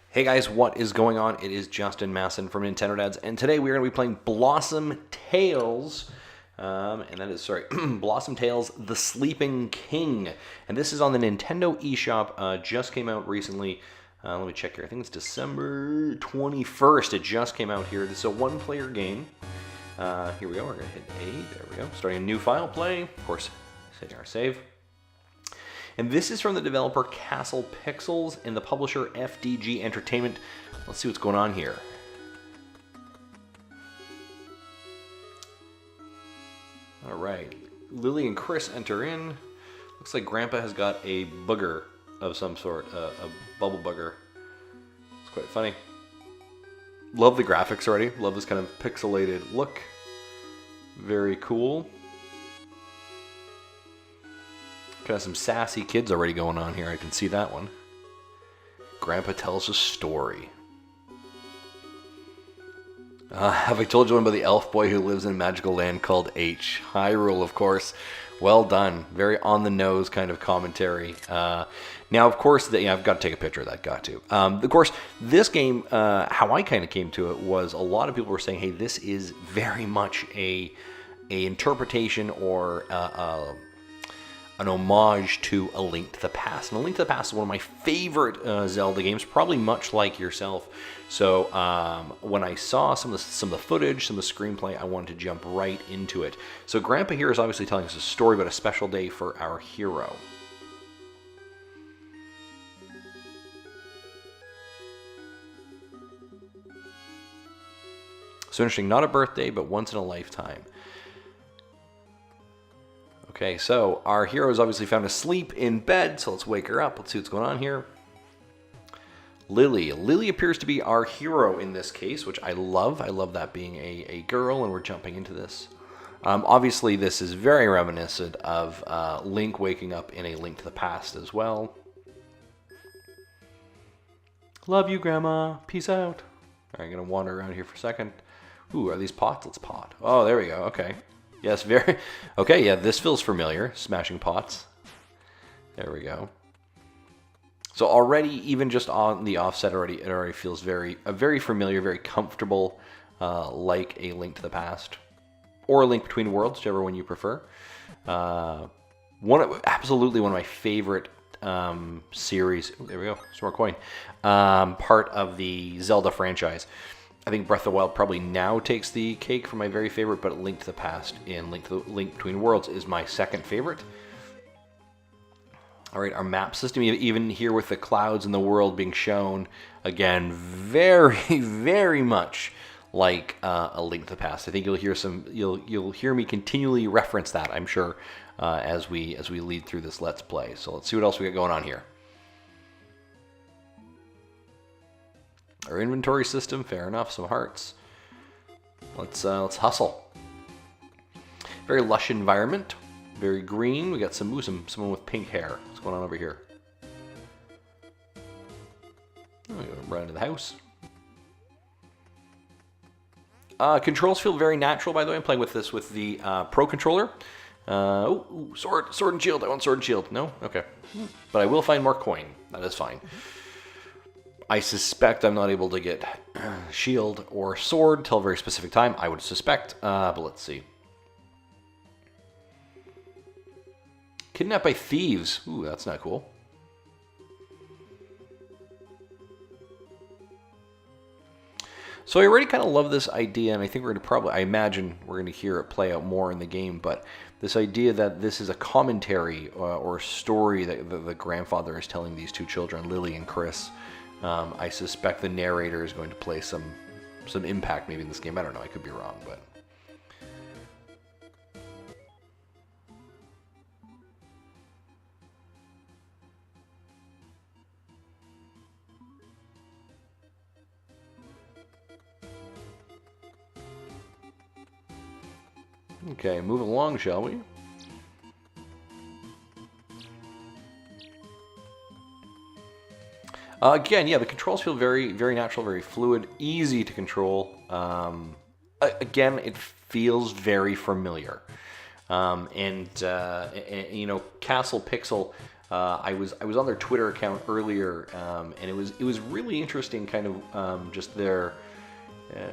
Hey guys, what is going on? It is Justin Masson from Nintendo Dads, and today we are going to be playing Blossom Tales, and that is, sorry, Blossom Tales, The Sleeping King, and this is on the Nintendo eShop, just came out recently. Let me check here, I think it's December 21st, it just came out here. This is a one-player game. Here we go, we're going to hit A, there we go, starting a new file, play, of course, setting our save. And this is from the developer Castle Pixels and the publisher FDG Entertainment. Let's see what's going on here. All right, Lily and Chris enter in. Looks like Grandpa has got a booger of some sort, a bubble bugger. It's quite funny. Love the graphics already. Love this kind of pixelated look. Very cool. Got some sassy kids already going on here. I can see that one. Grandpa tells a story. Have I told you about the elf boy who lives in a magical land called H? Hyrule, of course. Well done. Very on-the-nose kind of commentary. Now, of course, I've got to take a picture of that. Got to. Of course, this game, how I kind of came to it was a lot of people were saying, hey, this is very much a interpretation or an homage to A Link to the Past. And A Link to the Past is one of my favorite Zelda games, probably much like yourself. So when I saw some of the footage, some of the screenplay, I wanted to jump right into it. So Grandpa here is obviously telling us a story about a special day for our hero. So interesting, not a birthday, but once in a lifetime. Okay, so our hero is obviously found asleep in bed, so let's wake her up. Let's see what's going on here. Lily. Lily appears to be our hero in this case, which I love. I love that being a girl, and we're jumping into this. Obviously, this is very reminiscent of Link waking up in A Link to the Past as well. Love you, Grandma. Peace out. All right, I'm going to wander around here for a second. Ooh, are these pots? Let's pot. Oh, there we go. Okay. Yes, very... Okay, yeah, this feels familiar. Smashing pots. There we go. So already, even just on the offset, it already feels very familiar, very comfortable, like A Link to the Past. Or A Link Between Worlds, whichever one you prefer. Absolutely one of my favorite series... Ooh, there we go, some more coin. Part of the Zelda franchise. I think Breath of the Wild probably now takes the cake for my very favorite, but Link to the Past and Link Between Worlds is my second favorite. All right, our map system, even here with the clouds and the world being shown, again, very, very much like A Link to the Past. I think you'll hear me continually reference that, I'm sure, as we lead through this Let's Play. So let's see what else we got going on here. Our inventory system, fair enough, some hearts. Let's hustle. Very lush environment, very green. We got someone with pink hair. What's going on over here? Oh, we go right into the house. Controls feel very natural, by the way. I'm playing with this with the Pro Controller. Sword and shield. I want sword and shield. No? Okay. But I will find more coin. That is fine. I suspect I'm not able to get shield or sword till a very specific time. I would suspect, but let's see. Kidnapped by thieves. Ooh, that's not cool. So I already kind of love this idea, and I think we're going to I imagine we're going to hear it play out more in the game, but this idea that this is a commentary or story that the grandfather is telling these two children, Lily and Chris. I suspect the narrator is going to play some impact maybe in this game. I don't know. I could be wrong, but... Okay, move along, shall we? Again, yeah, the controls feel very, very natural, very fluid, easy to control. again, it feels very familiar. And you know, Castle Pixel. I was on their Twitter account earlier, and it was really interesting. Kind of just their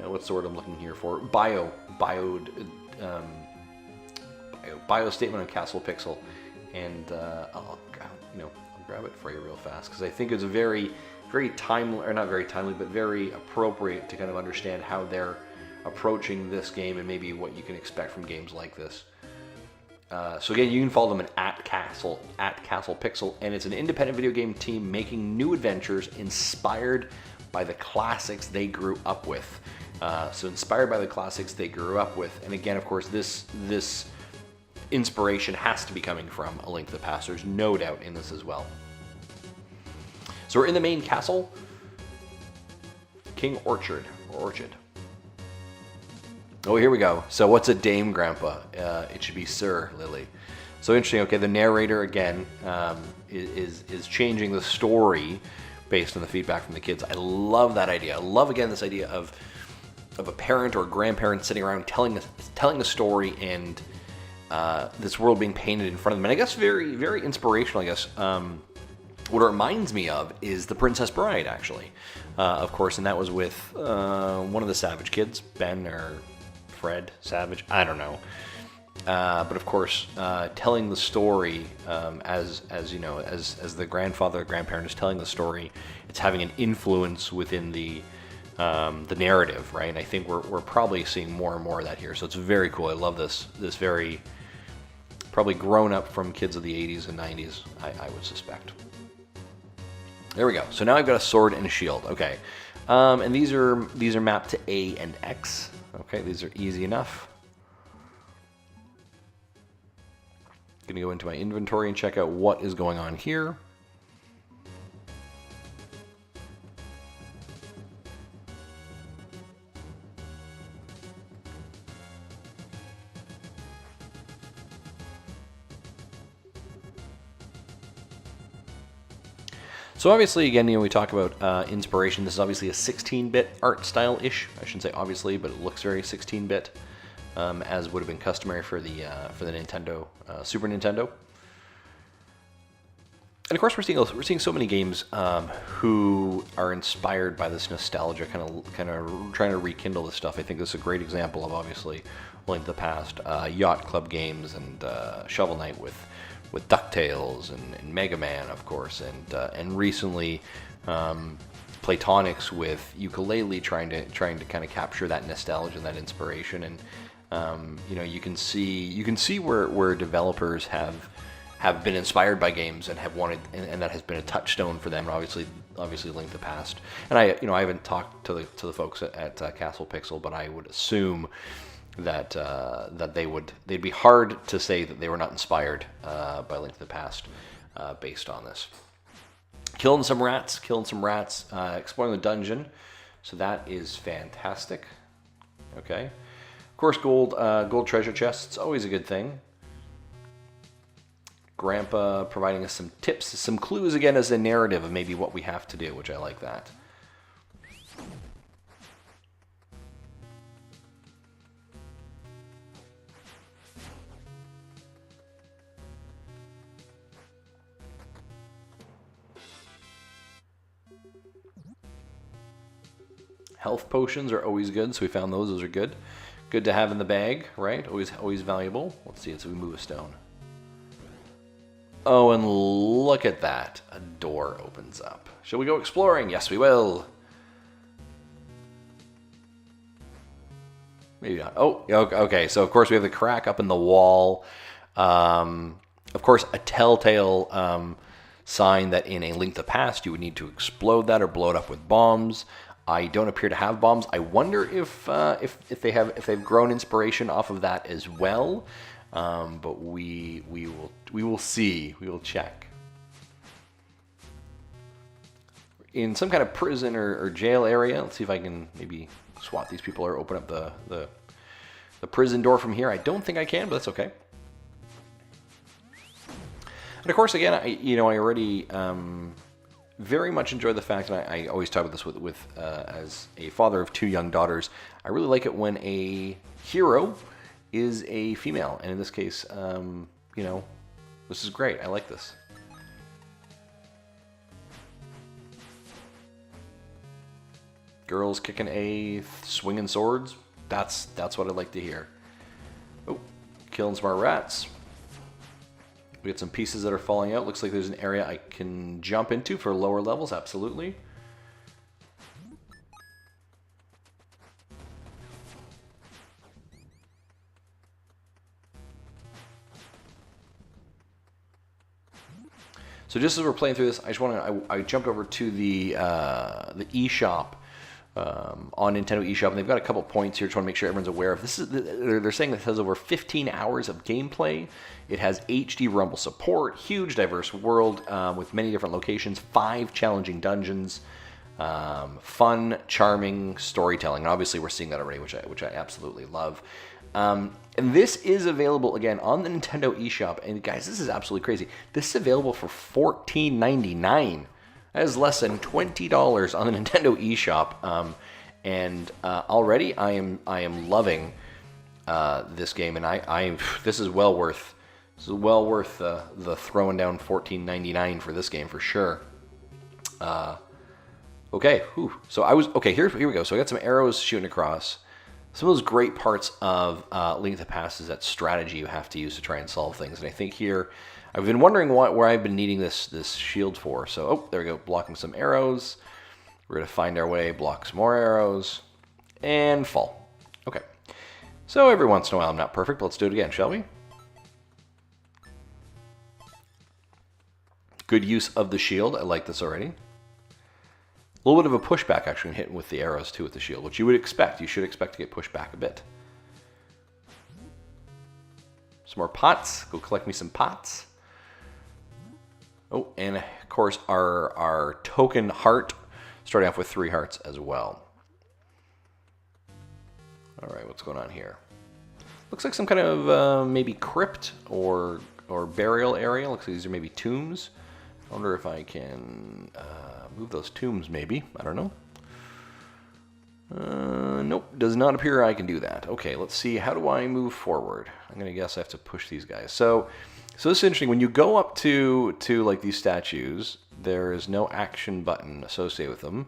what's the word I'm looking here for? Bio statement on Castle Pixel, and I'll grab it for you real fast because I think it's a very timely, or not very timely, but very appropriate to kind of understand how they're approaching this game and maybe what you can expect from games like this. So again, you can follow them at Castle Pixel, and it's an independent video game team making new adventures inspired by the classics they grew up with. So inspired by the classics they grew up with, and again, of course, this inspiration has to be coming from A Link to the Past. There's no doubt in this as well. So we're in the main castle, King Orchard. Oh, here we go. So what's a dame, Grandpa? It should be Sir Lily. So interesting. Okay, the narrator again is changing the story based on the feedback from the kids. I love that idea. I love again this idea of a parent or grandparent sitting around telling a story and this world being painted in front of them. And I guess very inspirational. I guess what it reminds me of is The Princess Bride, actually, of course, and that was with one of the Savage kids, Ben or Fred Savage, I don't know. But of course, telling the story as you know, as the grandfather or grandparent is telling the story, it's having an influence within the narrative, right? And I think we're probably seeing more and more of that here. So it's very cool. I love this very probably grown up from kids of the 80s and 90s, I would suspect. There we go. So now I've got a sword and a shield. Okay, and these are mapped to A and X. Okay, these are easy enough. Going to go into my inventory and check out what is going on here. So obviously, again, you know, we talk about inspiration. This is obviously a 16-bit art style-ish. I shouldn't say obviously, but it looks very 16-bit, as would have been customary for the Nintendo, Super Nintendo. And of course, we're seeing so many games who are inspired by this nostalgia, kind of trying to rekindle this stuff. I think this is a great example of obviously Link to the Past, Yacht Club games, and Shovel Knight with DuckTales and Mega Man, of course, and recently Platonics with Ukulele, trying to kind of capture that nostalgia and that inspiration. And you know, you can see where developers have been inspired by games and have wanted, and that has been a touchstone for them. And obviously Link to the Past. And I haven't talked to the folks at Castle Pixel, but I would assume that they'd be hard to say that they were not inspired by Link to the Past based on this. Killing some rats, exploring the dungeon, so that is fantastic. Okay, of course, gold treasure chests, always a good thing. Grandpa providing us some tips, some clues again as a narrative of maybe what we have to do, which I like that. Health potions are always good, so we found those. Those are good. Good to have in the bag, right? Always valuable. Let's see, so we move a stone. Oh, and look at that. A door opens up. Shall we go exploring? Yes, we will. Maybe not. Oh, okay. So, of course, we have the crack up in the wall. Of course, a telltale sign that in A Link to the Past, you would need to explode that or blow it up with bombs. I don't appear to have bombs. I wonder if they've grown inspiration off of that as well. But we will see. We will check. In some kind of prison or jail area. Let's see if I can maybe swat these people or open up the prison door from here. I don't think I can, but that's okay. And of course, again, I already very much enjoy the fact, and I always talk about this with as a father of 2 young daughters, I really like it when a hero is a female, and in this case, you know, this is great. I like this. Girls kicking A, swinging swords. That's what I'd like to hear. Oh, killing some more rats. We got some pieces that are falling out. Looks like there's an area I can jump into for lower levels. Absolutely. So just as we're playing through this, I just want to. I jumped over to the eShop on Nintendo eShop, and they've got a couple points here. Just want to make sure everyone's aware of this. They're saying that it has over 15 hours of gameplay. It has HD Rumble support, huge diverse world with many different locations, 5 challenging dungeons, fun, charming storytelling. And obviously, we're seeing that already, which I absolutely love. And this is available again on the Nintendo eShop. And guys, this is absolutely crazy. This is available for $14.99. That is less than $20 on the Nintendo eShop. And already I am loving this game, and this is well worth the throwing down $14.99 for this game for sure. Okay, whew. So here we go. So I got some arrows shooting across. Some of those great parts of Link to the Past is that strategy you have to use to try and solve things. And I think here, I've been wondering where I've been needing this shield for. So, oh, there we go, blocking some arrows. We're going to find our way, block some more arrows, and fall. Okay. So every once in a while, I'm not perfect. But let's do it again, shall we? Good use of the shield. I like this already. A little bit of a pushback, actually, hitting with the arrows, too, with the shield, which you would expect. You should expect to get pushed back a bit. Some more pots. Go collect me some pots. Oh, and, of course, our token heart, starting off with 3 hearts as well. All right, what's going on here? Looks like some kind of maybe crypt or burial area. Looks like these are maybe tombs. I wonder if I can move those tombs, maybe. I don't know. Nope, does not appear I can do that. Okay, let's see. How do I move forward? I'm going to guess I have to push these guys. So this is interesting. When you go up to like these statues, there is no action button associated with them.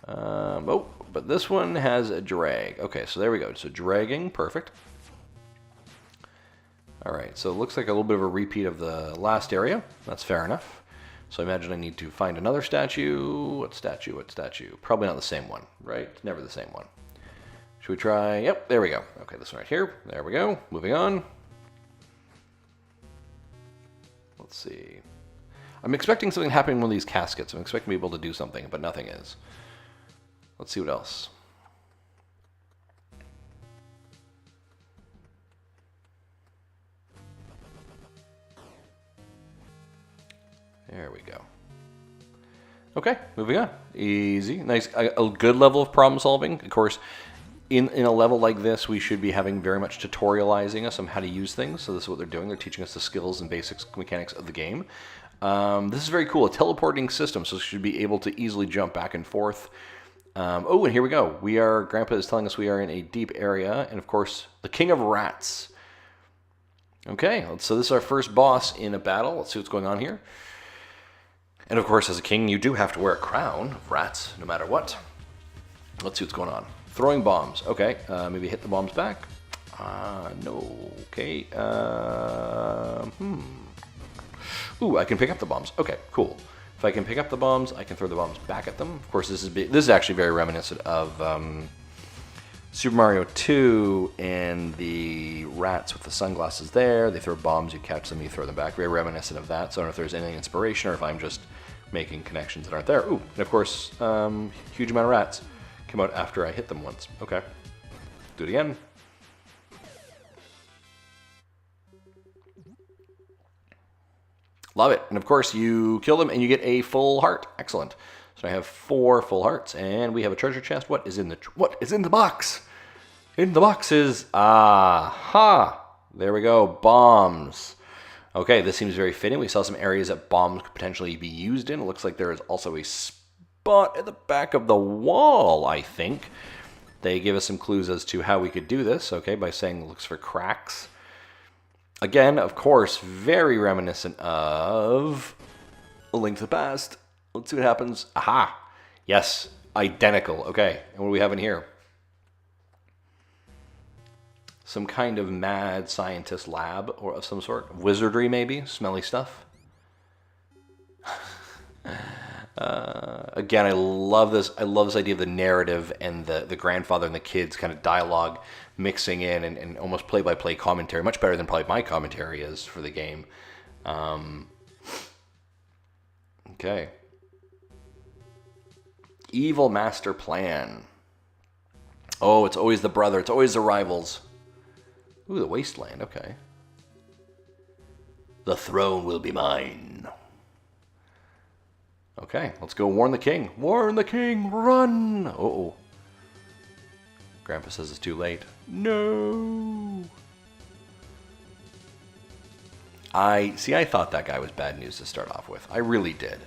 Oh, but this one has a drag. Okay, so there we go. So dragging, perfect. All right, so it looks like a little bit of a repeat of the last area. That's fair enough. So I imagine I need to find another statue. What statue? What statue? Probably not the same one, right? Never the same one. Should we try? Yep, there we go. Okay, this one right here. There we go. Moving on. Let's see. I'm expecting something to happen in one of these caskets. I'm expecting to be able to do something, but nothing is. Let's see what else. There we go. Okay, moving on. Easy. Nice. A good level of problem solving. Of course, in a level like this, we should be having very much tutorializing us on how to use things. So this is what they're doing. They're teaching us the skills and basics mechanics of the game. This is very cool. A teleporting system, so we should be able to easily jump back and forth. Oh, and here we go. Grandpa is telling us we are in a deep area. And of course, the King of Rats. Okay, so this is our first boss in a battle. Let's see what's going on here. And of course, as a king, you do have to wear a crown of rats, no matter what. Let's see what's going on. Throwing bombs. Okay, maybe hit the bombs back. No. Okay. Ooh, I can pick up the bombs. Okay, cool. If I can pick up the bombs, I can throw the bombs back at them. Of course, this is actually very reminiscent of Super Mario 2 and the rats with the sunglasses there. They throw bombs, you catch them, you throw them back. Very reminiscent of that. So I don't know if there's any inspiration or if I'm just making connections that aren't there. Ooh, and of course, huge amount of rats came out after I hit them once. Okay, do it again. Love it. And of course, you kill them and you get a full heart. Excellent. So I have 4 full hearts, and we have a treasure chest. What is in the box? In the box is aha. There we go. Bombs. Okay, this seems very fitting. We saw some areas that bombs could potentially be used in. It looks like there is also a spot at the back of the wall, I think. They give us some clues as to how we could do this, okay, by saying looks for cracks. Again, of course, very reminiscent of A Link to the Past. Let's see what happens. Aha! Yes, identical. Okay, and what do we have in here? Some kind of mad scientist lab or of some sort. Wizardry, maybe? Smelly stuff. Again, I love this. I love this idea of the narrative and the grandfather and the kids kind of dialogue mixing in and almost play-by-play commentary. Much better than probably my commentary is for the game. Okay. Evil master plan. Oh, it's always the brother. It's always the rivals. Ooh, the wasteland. Okay. The throne will be mine. Okay, let's go warn the king. Warn the king, run! Uh-oh. Grandpa says it's too late. No! I thought that guy was bad news to start off with. I really did.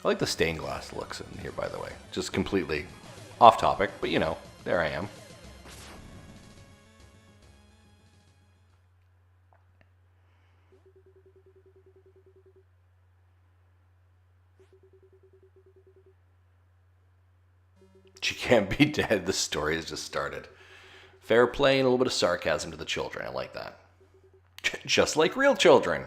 I like the stained glass looks in here, by the way. Just completely off topic, but you know, there I am. She can't be dead. The story has just started. Fair play and a little bit of sarcasm to the children. I like that. Just like real children.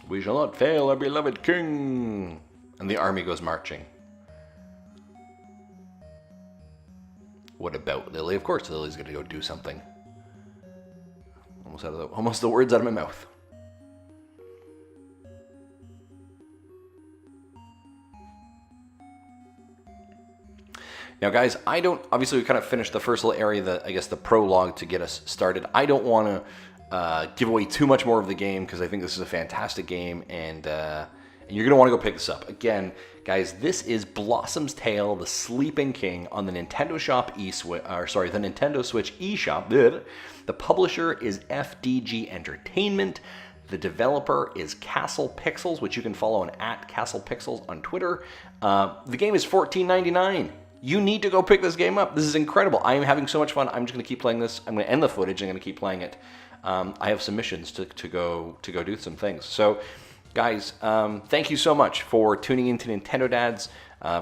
We shall not fail our beloved king. And the army goes marching. What about Lily? Of course Lily's going to go do something. Almost the words out of my mouth. Now, guys, obviously we kind of finished the first little area, I guess the prologue to get us started. I don't want to give away too much more of the game because I think this is a fantastic game, and you're going to want to go pick this up. Again, guys, this is Blossom's Tale: The Sleeping King on the Nintendo Shop the Nintendo Switch eShop. The publisher is FDG Entertainment. The developer is Castle Pixels, which you can follow on @CastlePixels on Twitter. The game is $14.99. You need to go pick this game up. This is incredible. I am having so much fun. I'm just going to keep playing this. I'm going to end the footage. I'm going to keep playing it. I have some missions to go do some things. So, guys, thank you so much for tuning into Nintendo Dads,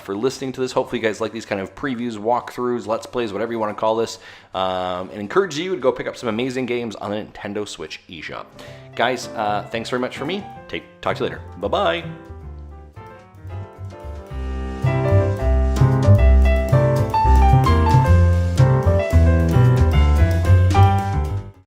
for listening to this. Hopefully, you guys like these kind of previews, walkthroughs, let's plays, whatever you want to call this, and encourage you to go pick up some amazing games on the Nintendo Switch eShop. Guys, thanks very much for me. Talk to you later. Bye-bye.